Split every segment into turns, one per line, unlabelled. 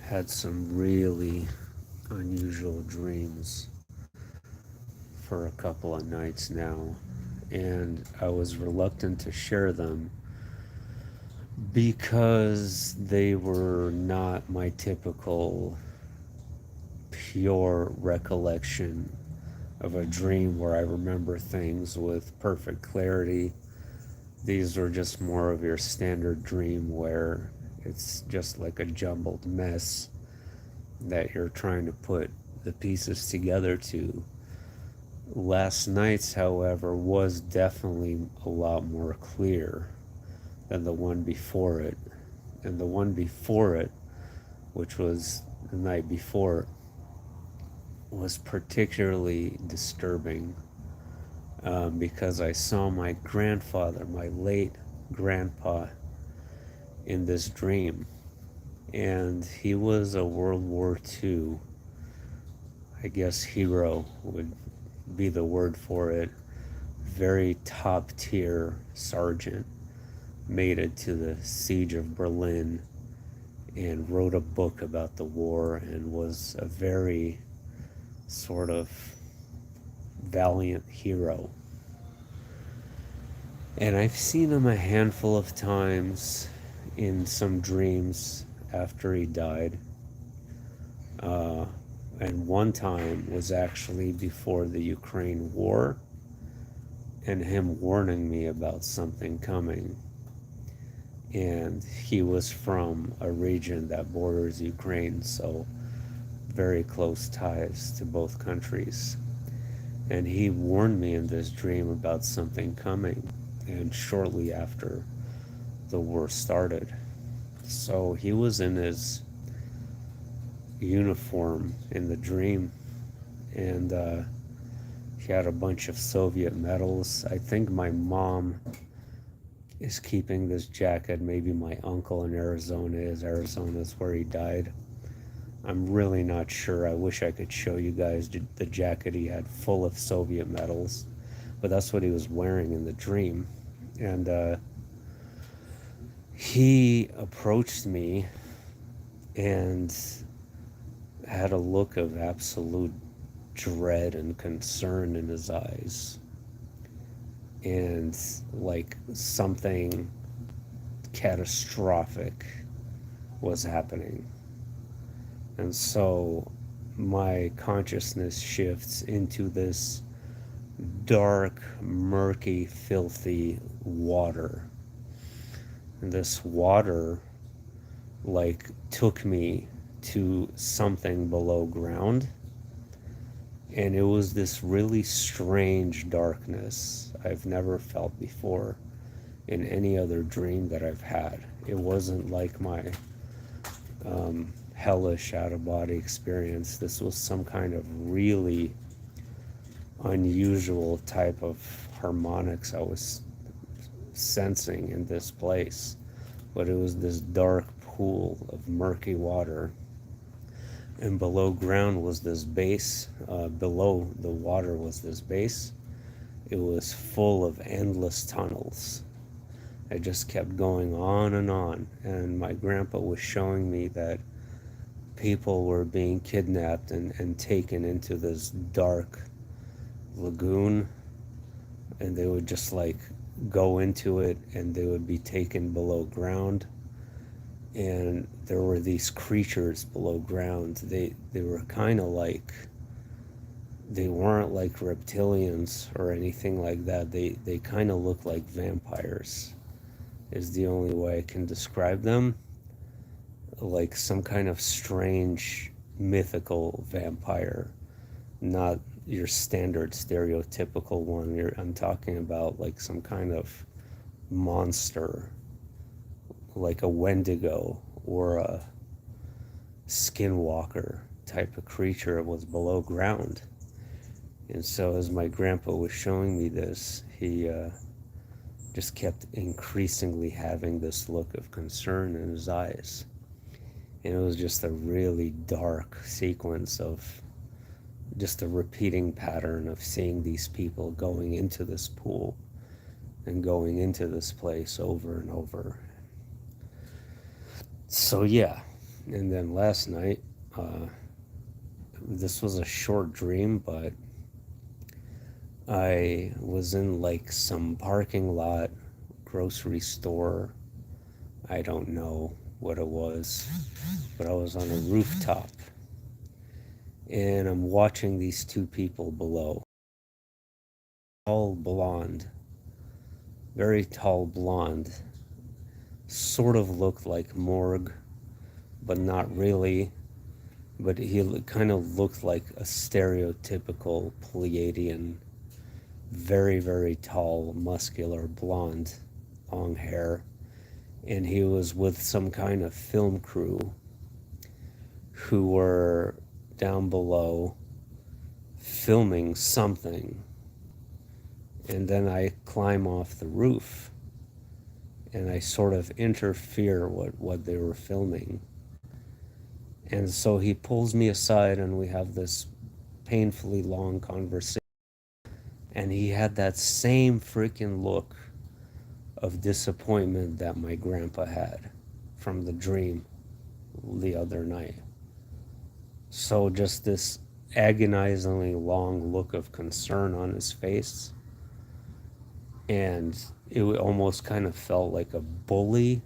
had some really unusual dreams for a couple of nights now, and I was reluctant to share them because they were not my typical pure recollection of a dream where I remember things with perfect clarity. These were just more of your standard dream where it's just like a jumbled mess that you're trying to put the pieces together to. Last night's, however, was definitely a lot more clear than the one before it. And the one before it, which was the night before, was particularly disturbing because I saw my grandfather, my late grandpa, in this dream. And he was a World War II, I guess, hero would be the word for it. Very top tier sergeant. Made it to the siege of Berlin and wrote a book about the war and was a very sort of valiant hero. And I've seen him a handful of times in some dreams after he died. Uh, and one time was actually before the Ukraine war, and him warning me about something coming. And he was from a region that borders Ukraine, so very close ties to both countries. And he warned me in this dream about something coming, and shortly after the war started. So he was in his uniform in the dream, and he had a bunch of Soviet medals. I think my mom is keeping this jacket. Maybe my uncle in Arizona is. Arizona's where he died. I'm really not sure. I wish I could show you guys the jacket he had full of Soviet medals, but that's what he was wearing in the dream. And he approached me and had a look of absolute dread and concern in his eyes, and like something catastrophic was happening. And so my consciousness shifts into this dark, murky, filthy water. And this water, like, took me to something below ground. And it was this really strange darkness I've never felt before in any other dream that I've had. It wasn't like my hellish out-of-body experience. This was some kind of really unusual type of harmonics I was sensing in this place. But it was this dark pool of murky water, and below ground was this base. Below the water was this base. It was full of endless tunnels. I just kept going on, and my grandpa was showing me that people were being kidnapped and taken into this dark lagoon, and they would just like go into it and they would be taken below ground. And there were these creatures below ground. They were kind of like, they weren't like reptilians or anything like that. They kind of looked like vampires, is the only way I can describe them. Like some kind of strange mythical vampire, not your standard stereotypical one. I'm talking about like some kind of monster, like a Wendigo or a skinwalker type of creature. Was below ground. And so as my grandpa was showing me this, he just kept increasingly having this look of concern in his eyes. And it was just a really dark sequence of just a repeating pattern of seeing these people going into this pool and going into this place over and over. So yeah, And then last night, this was a short dream, but I was in like some parking lot, grocery store. I don't know what it was, but I was on a rooftop and I'm watching these two people below. Tall blonde, very tall blonde, sort of looked like Morg, but not really. But he kind of looked like a stereotypical Pleiadian, very, very tall, muscular, blonde, long hair. And he was with some kind of film crew who were down below filming something. And then I climb off the roof and I sort of interfere with what they were filming. And so he pulls me aside and we have this painfully long conversation. And he had that same freaking look of disappointment that my grandpa had from the dream the other night. So just this agonizingly long look of concern on his face. And it almost kind of felt like a bully.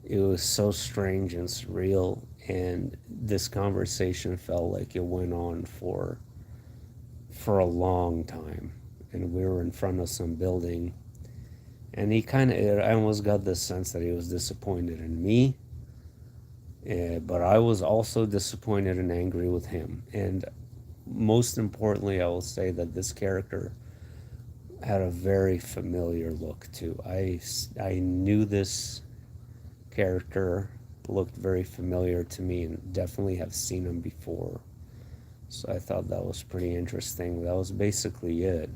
It was so strange and surreal. And this conversation felt like it went on for a long time. And we were in front of some building. And I almost got this sense that he was disappointed in me. But I was also disappointed and angry with him. And most importantly, I will say that this character had a very familiar look too. I knew this character looked very familiar to me and definitely have seen him before. So I thought that was pretty interesting. That was basically it.